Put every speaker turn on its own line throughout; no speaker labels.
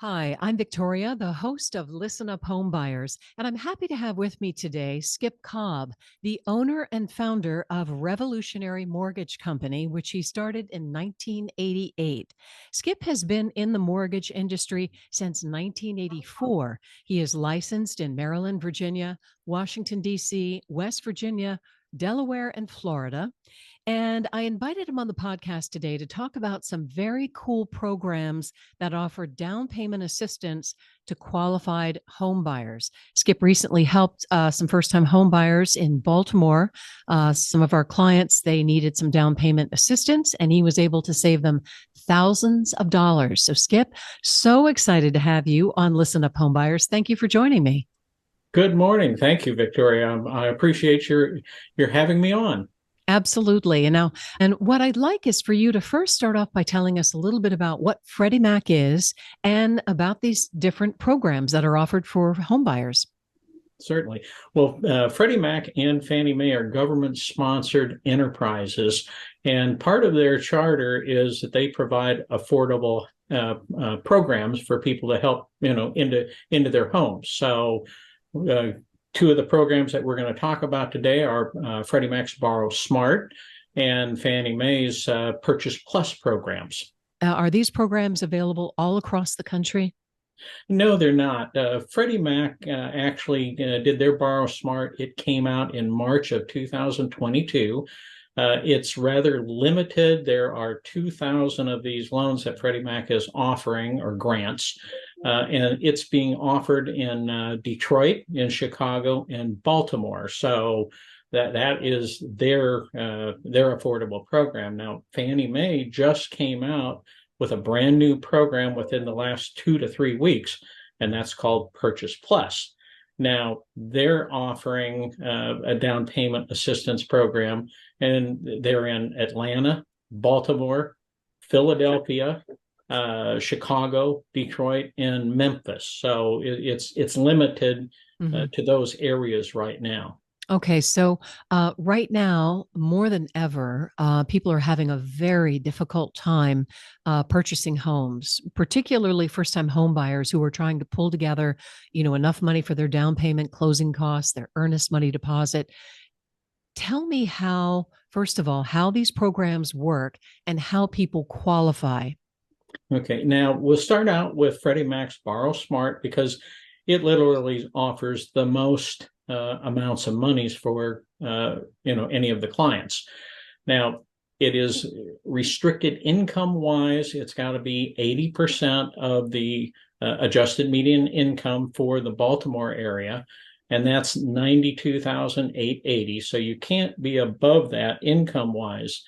Hi, I'm Victoria, the host of Listen Up Homebuyers, and I'm happy to have with me today Skip Cobb, the owner and founder of Revolutionary Mortgage Company, which he started in 1988. Skip has been in the mortgage industry since 1984. He is licensed in Maryland, Virginia, Washington, D.C., West Virginia, Delaware, and Florida. And I invited him on the podcast today to talk about some very cool programs that offer down payment assistance to qualified home buyers. Skip recently helped some first-time home buyers in Baltimore. Some of our clients, they needed some down payment assistance, and he was able to save them thousands of dollars. So Skip, so excited to have you on Listen Up Homebuyers. Thank you for joining me.
Good morning. Thank you, Victoria. I appreciate your having me on.
Absolutely. And what I'd like is for you to first start off by telling us a little bit about what Freddie Mac is and about these different programs that are offered for homebuyers.
Certainly. Well, Freddie Mac and Fannie Mae are government-sponsored enterprises, and part of their charter is that they provide affordable programs for people to help, into their homes. So, two of the programs that we're going to talk about today are Freddie Mac's Borrow Smart and Fannie Mae's Purchase Plus programs.
Are these programs available all across the country?
No, they're not. Freddie Mac actually did their Borrow Smart. It came out in March of 2022. It's rather limited. There are 2,000 of these loans that Freddie Mac is offering, or grants, and it's being offered in Detroit, in Chicago, and Baltimore. So that is their affordable program. Now, Fannie Mae just came out with a brand new program within the last 2 to 3 weeks, and that's called Purchase Plus. Now, they're offering a down payment assistance program, and they're in Atlanta, Baltimore, Philadelphia, Chicago, Detroit, and Memphis. So it's limited to those areas right now.
Okay, so right now, more than ever, people are having a very difficult time purchasing homes, particularly first-time home buyers who are trying to pull together, enough money for their down payment, closing costs, their earnest money deposit. Tell me how, first of all, how these programs work and how people qualify.
Okay, now we'll start out with Freddie Mac's Borrow Smart because it literally offers the most amounts of monies for any of the clients. Now, it is restricted income wise. It's got to be 80% of the adjusted median income for the Baltimore area, and that's 92,880. So you can't be above that income wise.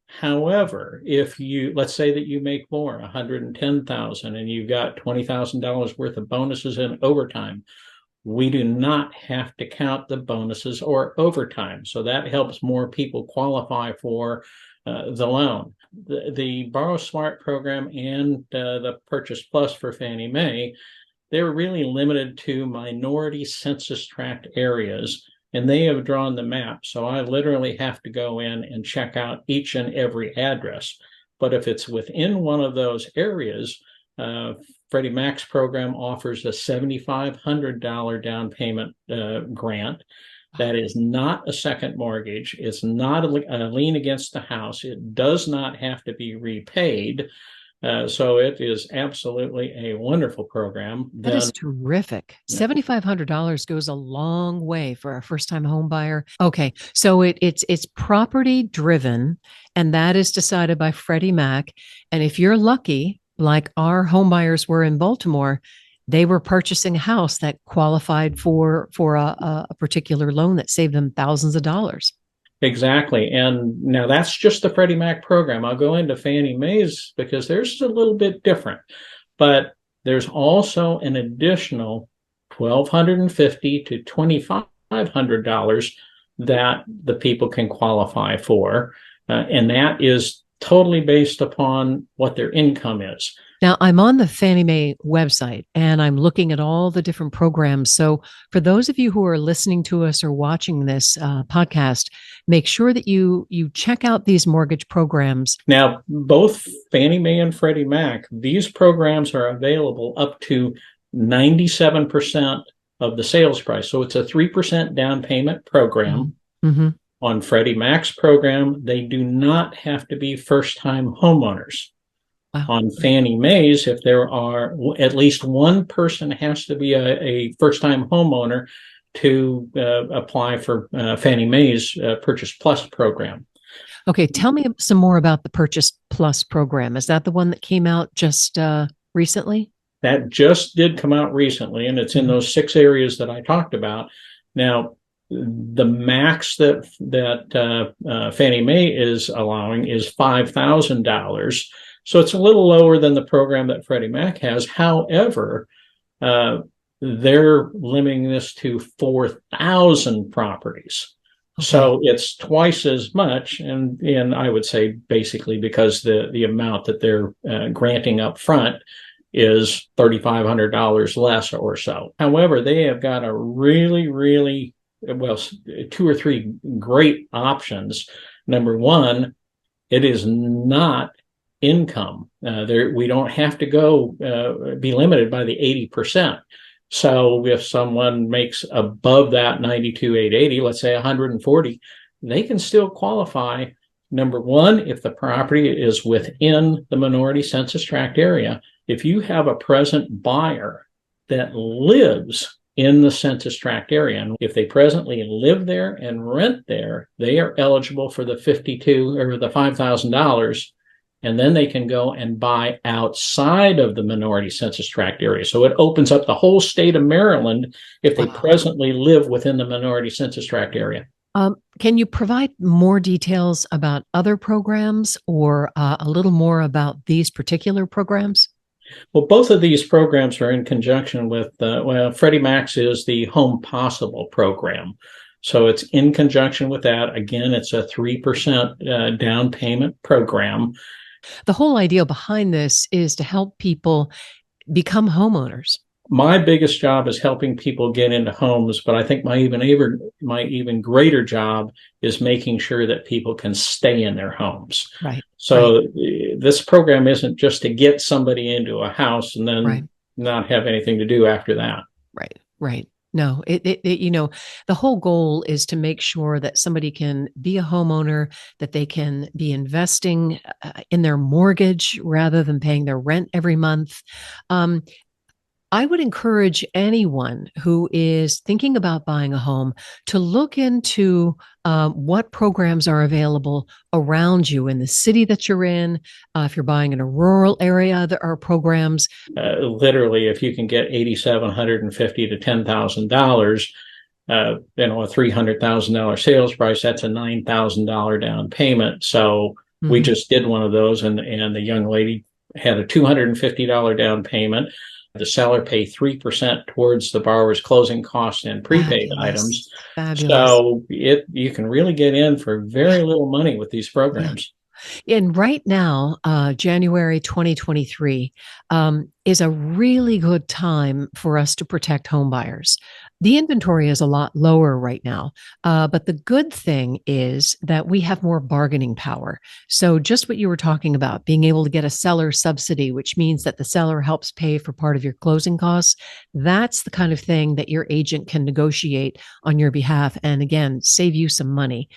However, if let's say that you make more, 110,000, and you've got $20,000 worth of bonuses and overtime, we do not have to count the bonuses or overtime. So that helps more people qualify for the loan. The Borrow Smart program and the Purchase Plus for Fannie Mae, they're really limited to minority census tract areas, and they have drawn the map. So I literally have to go in and check out each and every address. But if it's within one of those areas, Freddie Mac's program offers a $7,500 down payment grant. That is not a second mortgage. It's not a lien against the house. It does not have to be repaid. So it is absolutely a wonderful program.
That is terrific. $7,500 goes a long way for a first-time home buyer. Okay, so it's property driven, and that is decided by Freddie Mac. And if you're lucky, like our home buyers were in Baltimore, they were purchasing a house that qualified for a particular loan that saved them thousands of dollars.
Exactly. And now that's just the Freddie Mac program. I'll go into Fannie Mae's because theirs is a little bit different. But there's also an additional $1,250 to $2,500 that the people can qualify for. And that is totally based upon what their income is.
Now, I'm on the Fannie Mae website and I'm looking at all the different programs. So, for those of you who are listening to us or watching this podcast, make sure that you check out these mortgage programs.
Now, both Fannie Mae and Freddie Mac, these programs are available up to 97% of the sales price. So it's a 3% down payment program.
Mm-hmm.
On Freddie Mac's program, they do not have to be first-time homeowners.
Wow.
On Fannie Mae's, if there are at least one person has to be a first-time homeowner to apply for Fannie Mae's Purchase Plus program.
Okay, tell me some more about the Purchase Plus program. Is that the one that came out just recently?
That just did come out recently, and it's in those 6 areas that I talked about. Now, the max that Fannie Mae is allowing is $5,000. So it's a little lower than the program that Freddie Mac has. However, they're limiting this to 4,000 properties. Okay. So it's twice as much, and I would say basically because the amount that they're granting up front is $3,500 less or so. However, they have got a really, well, 2 or 3 great options. Number one, it is not income. We don't have to go be limited by the 80%. So if someone makes above that 92,880, let's say 140, they can still qualify. Number one, if the property is within the minority census tract area. If you have a present buyer that lives in the census tract area, and if they presently live there and rent there, they are eligible for the $5,000, and then they can go and buy outside of the minority census tract area. So it opens up the whole state of Maryland if they presently live within the minority census tract area.
Can you provide more details about other programs or a little more about these particular programs?
Well, both of these programs are in conjunction with, Freddie Mac's is the Home Possible program. So it's in conjunction with that. Again, it's a 3% down payment program.
The whole idea behind this is to help people become homeowners.
My biggest job is helping people get into homes, but I think my even greater job is making sure that people can stay in their homes.
Right.
So this program isn't just to get somebody into a house and then not have anything to do after that.
Right. No, the whole goal is to make sure that somebody can be a homeowner, that they can be investing in their mortgage rather than paying their rent every month. I would encourage anyone who is thinking about buying a home to look into what programs are available around you in the city that you're in. If you're buying in a rural area, there are programs.
Literally, if you can get $8,750 to $10,000, a $300,000 sales price, that's a $9,000 down payment. So we just did one of those, and the young lady had a $250 down payment. The seller pay 3% towards the borrower's closing costs and prepaid items.
Fabulous.
So you can really get in for very little money with these programs.
And right now, January 2023 is a really good time for us to protect home buyers. The inventory is a lot lower right now, but the good thing is that we have more bargaining power. So just what you were talking about, being able to get a seller subsidy, which means that the seller helps pay for part of your closing costs, that's the kind of thing that your agent can negotiate on your behalf and, again, save you some money.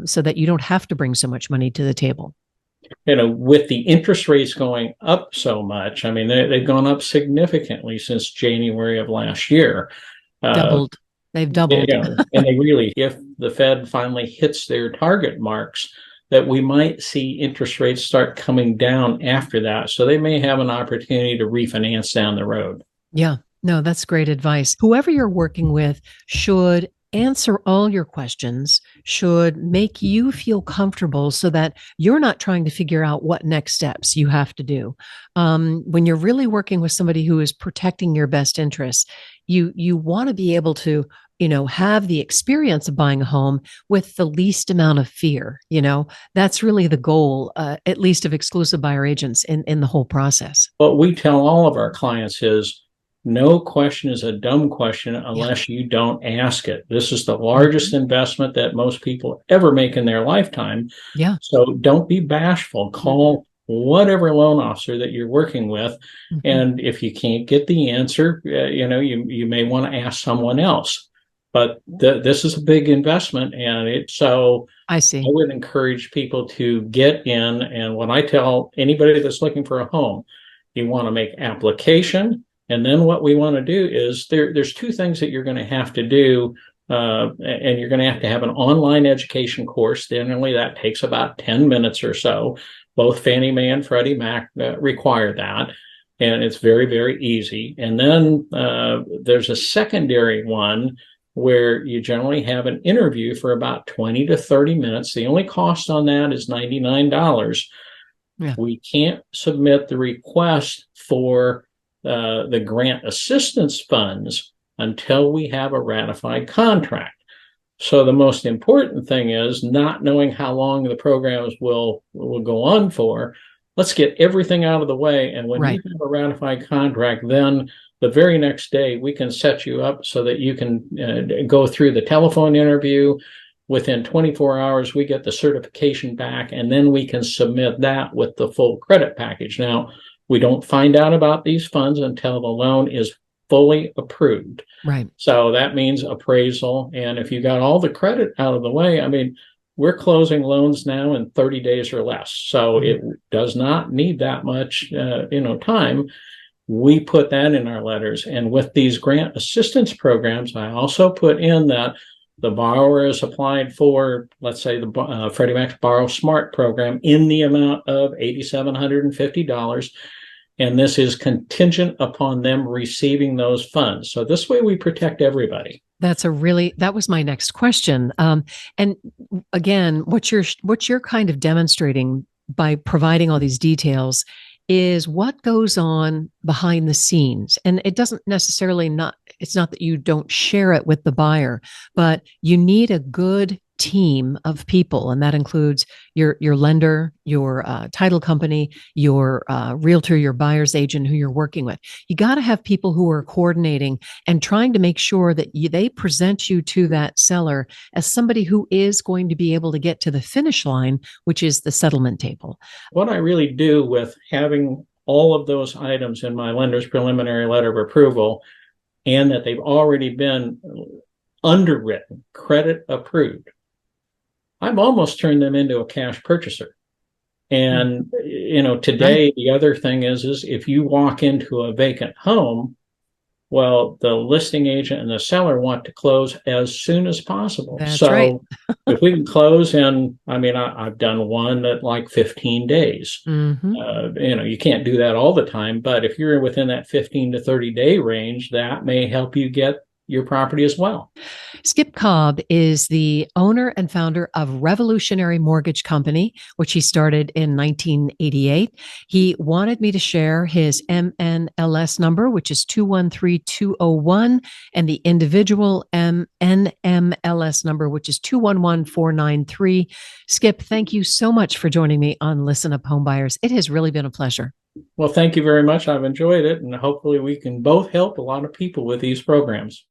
So that you don't have to bring so much money to the table.
With the interest rates going up so much, I mean, they've gone up significantly since January of last year.
Doubled. They've doubled.
And they really, if the Fed finally hits their target marks, that we might see interest rates start coming down after that. So they may have an opportunity to refinance down the road.
Yeah. No, that's great advice. Whoever you're working with should answer all your questions, should make you feel comfortable so that you're not trying to figure out what next steps you have to do. When you're really working with somebody who is protecting your best interests, you want to be able to, have the experience of buying a home with the least amount of fear. That's really the goal, at least of exclusive buyer agents in the whole process.
What we tell all of our clients is no question is a dumb question
Yeah.
unless you don't ask it. This is the largest
Mhm.
investment that most people ever make in their lifetime.
Yeah.
So don't be bashful. Call whatever loan officer that you're working with.
Mhm.
And if you can't get the answer, you may want to ask someone else. But this is a big investment.
I
I
see.
would encourage people to get in. And when I tell anybody that's looking for a home, you want to make application. And then what we want to do is there's two things that you're going to have to do. And you're going to have an online education course. Generally, that takes about 10 minutes or so. Both Fannie Mae and Freddie Mac require that. And it's very, very easy. And then there's a secondary one where you generally have an interview for about 20 to 30 minutes. The only cost on that is $99.
Yeah.
We can't submit the request for the grant assistance funds until we have a ratified contract. So the most important thing is not knowing how long the programs will go on for. Let's get everything out of the way. And when you
Right.
have a ratified contract, then the very next day we can set you up so that you can go through the telephone interview. Within 24 hours, we get the certification back, and then we can submit that with the full credit package. Now, we don't find out about these funds until the loan is fully approved.
Right.
So that means appraisal. And if you got all the credit out of the way, I mean, we're closing loans now in 30 days or less. So it does not need that much, time. We put that in our letters. And with these grant assistance programs, I also put in that the borrower is applied for, let's say, the Freddie Mac's Borrow Smart program in the amount of $8,750. And this is contingent upon them receiving those funds. So this way we protect everybody.
That was my next question. And again, what you're kind of demonstrating by providing all these details is what goes on behind the scenes. And it doesn't necessarily it's not that you don't share it with the buyer, but you need a good team of people. And that includes your lender, your title company, your realtor, your buyer's agent who you're working with. You got to have people who are coordinating and trying to make sure that they present you to that seller as somebody who is going to be able to get to the finish line, which is the settlement table.
What I really do with having all of those items in my lender's preliminary letter of approval and that they've already been underwritten, credit approved, I've almost turned them into a cash purchaser. And, today,
Right.
the other thing is if you walk into a vacant home, well, the listing agent and the seller want to close as soon as possible.
That's right.
So if we can close in, I've done one at like 15 days.
Mm-hmm.
You can't do that all the time, but if you're within that 15 to 30 day range, that may help you get your property as well.
Skip Cobb is the owner and founder of Revolutionary Mortgage Company, which he started in 1988. He wanted me to share his MNLS number, which is 213201, and the individual NMLS number, which is 211493. Skip, thank you so much for joining me on Listen Up Homebuyers. It has really been a pleasure.
Well, thank you very much. I've enjoyed it, and hopefully we can both help a lot of people with these programs.